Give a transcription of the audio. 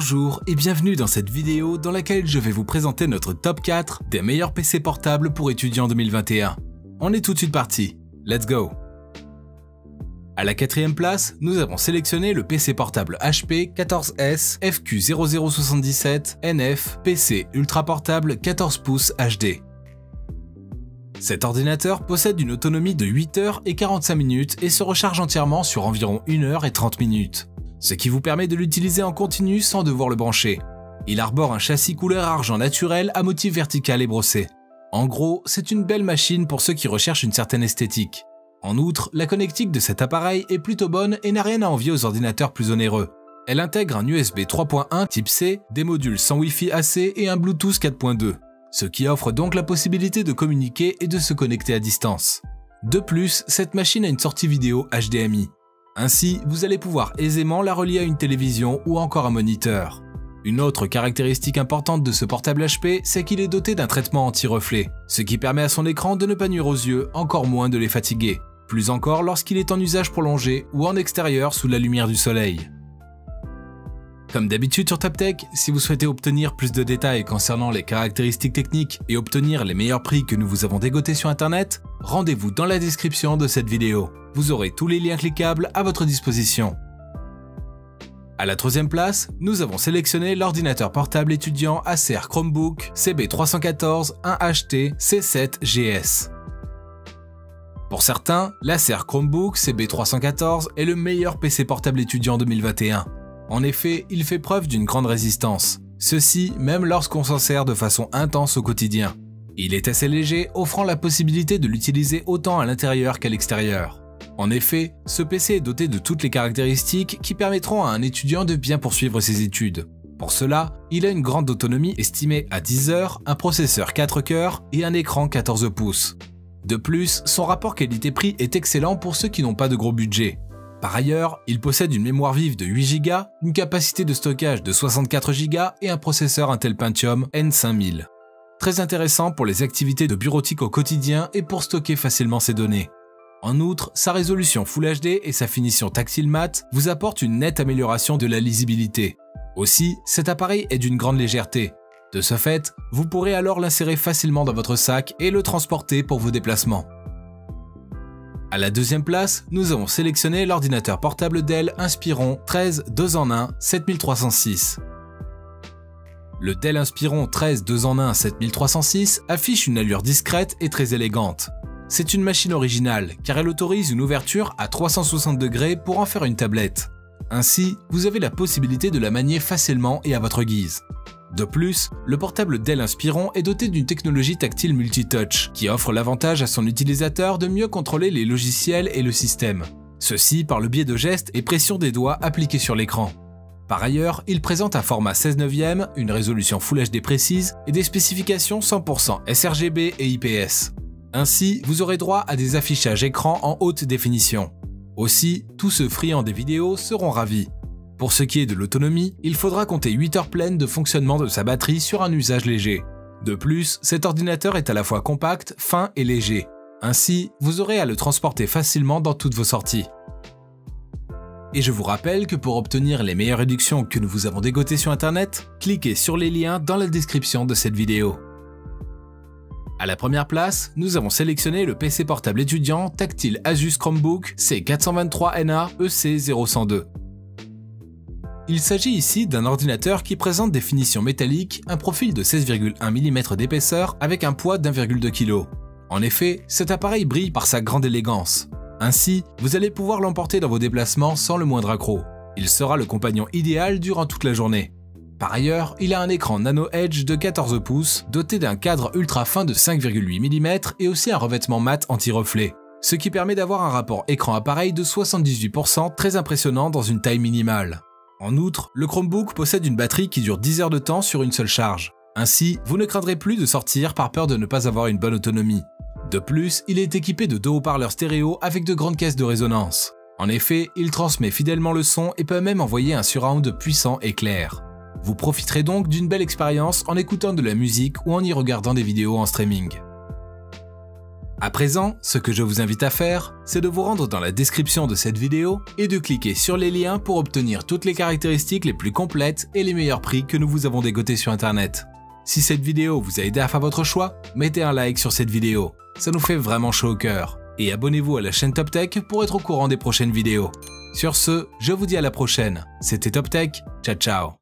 Bonjour et bienvenue dans cette vidéo dans laquelle je vais vous présenter notre top 4 des meilleurs PC portables pour étudiants 2021. On est tout de suite parti, let's go! À la quatrième place, nous avons sélectionné le PC portable HP 14S FQ0077 NF PC ultra portable 14 pouces HD. Cet ordinateur possède une autonomie de 8 heures et 45 minutes et se recharge entièrement sur environ 1 heure et 30 minutes, ce qui vous permet de l'utiliser en continu sans devoir le brancher. Il arbore un châssis couleur argent naturel à motif vertical et brossé. En gros, c'est une belle machine pour ceux qui recherchent une certaine esthétique. En outre, la connectique de cet appareil est plutôt bonne et n'a rien à envier aux ordinateurs plus onéreux. Elle intègre un USB 3.1 type C, des modules sans Wi-Fi AC et un Bluetooth 4.2. Ce qui offre donc la possibilité de communiquer et de se connecter à distance. De plus, cette machine a une sortie vidéo HDMI. Ainsi, vous allez pouvoir aisément la relier à une télévision ou encore un moniteur. Une autre caractéristique importante de ce portable HP, c'est qu'il est doté d'un traitement anti-reflet, ce qui permet à son écran de ne pas nuire aux yeux, encore moins de les fatiguer. Plus encore lorsqu'il est en usage prolongé ou en extérieur sous la lumière du soleil. Comme d'habitude sur TopTech, si vous souhaitez obtenir plus de détails concernant les caractéristiques techniques et obtenir les meilleurs prix que nous vous avons dégotés sur internet, rendez-vous dans la description de cette vidéo. Vous aurez tous les liens cliquables à votre disposition. À la troisième place, nous avons sélectionné l'ordinateur portable étudiant Acer Chromebook CB314 1HT C7GS. Pour certains, l'Acer Chromebook CB314 est le meilleur PC portable étudiant 2021. En effet, il fait preuve d'une grande résistance. Ceci même lorsqu'on s'en sert de façon intense au quotidien. Il est assez léger, offrant la possibilité de l'utiliser autant à l'intérieur qu'à l'extérieur. En effet, ce PC est doté de toutes les caractéristiques qui permettront à un étudiant de bien poursuivre ses études. Pour cela, il a une grande autonomie estimée à 10 heures, un processeur 4 cœurs et un écran 14 pouces. De plus, son rapport qualité-prix est excellent pour ceux qui n'ont pas de gros budget. Par ailleurs, il possède une mémoire vive de 8 Go, une capacité de stockage de 64 Go et un processeur Intel Pentium N5000. Très intéressant pour les activités de bureautique au quotidien et pour stocker facilement ses données. En outre, sa résolution Full HD et sa finition tactile mat vous apportent une nette amélioration de la lisibilité. Aussi, cet appareil est d'une grande légèreté. De ce fait, vous pourrez alors l'insérer facilement dans votre sac et le transporter pour vos déplacements. À la deuxième place, nous avons sélectionné l'ordinateur portable Dell Inspiron 13 2-en-1 7306. Le Dell Inspiron 13 2-en-1 7306 affiche une allure discrète et très élégante. C'est une machine originale car elle autorise une ouverture à 360 degrés pour en faire une tablette. Ainsi, vous avez la possibilité de la manier facilement et à votre guise. De plus, le portable Dell Inspiron est doté d'une technologie tactile multitouch qui offre l'avantage à son utilisateur de mieux contrôler les logiciels et le système. Ceci par le biais de gestes et pressions des doigts appliqués sur l'écran. Par ailleurs, il présente un format 16/9, une résolution Full HD précise et des spécifications 100% sRGB et IPS. Ainsi, vous aurez droit à des affichages écran en haute définition. Aussi, tous ceux friands des vidéos seront ravis. Pour ce qui est de l'autonomie, il faudra compter 8 heures pleines de fonctionnement de sa batterie sur un usage léger. De plus, cet ordinateur est à la fois compact, fin et léger. Ainsi, vous aurez à le transporter facilement dans toutes vos sorties. Et je vous rappelle que pour obtenir les meilleures réductions que nous vous avons dégotées sur internet, cliquez sur les liens dans la description de cette vidéo. À la première place, nous avons sélectionné le PC portable étudiant tactile Asus Chromebook C423NA EC0102. Il s'agit ici d'un ordinateur qui présente des finitions métalliques, un profil de 16,1 mm d'épaisseur avec un poids d'1,2 kg. En effet, cet appareil brille par sa grande élégance. Ainsi, vous allez pouvoir l'emporter dans vos déplacements sans le moindre accroc. Il sera le compagnon idéal durant toute la journée. Par ailleurs, il a un écran Nano Edge de 14 pouces, doté d'un cadre ultra fin de 5,8 mm et aussi un revêtement mat anti-reflet, ce qui permet d'avoir un rapport écran-appareil de 78%, très impressionnant dans une taille minimale. En outre, le Chromebook possède une batterie qui dure 10 heures de temps sur une seule charge. Ainsi, vous ne craindrez plus de sortir par peur de ne pas avoir une bonne autonomie. De plus, il est équipé de 2 haut-parleurs stéréo avec de grandes caisses de résonance. En effet, il transmet fidèlement le son et peut même envoyer un surround puissant et clair. Vous profiterez donc d'une belle expérience en écoutant de la musique ou en y regardant des vidéos en streaming. À présent, ce que je vous invite à faire, c'est de vous rendre dans la description de cette vidéo et de cliquer sur les liens pour obtenir toutes les caractéristiques les plus complètes et les meilleurs prix que nous vous avons dégotés sur internet. Si cette vidéo vous a aidé à faire votre choix, mettez un like sur cette vidéo, ça nous fait vraiment chaud au cœur. Et abonnez-vous à la chaîne Top Tech pour être au courant des prochaines vidéos. Sur ce, je vous dis à la prochaine, c'était Top Tech, ciao ciao.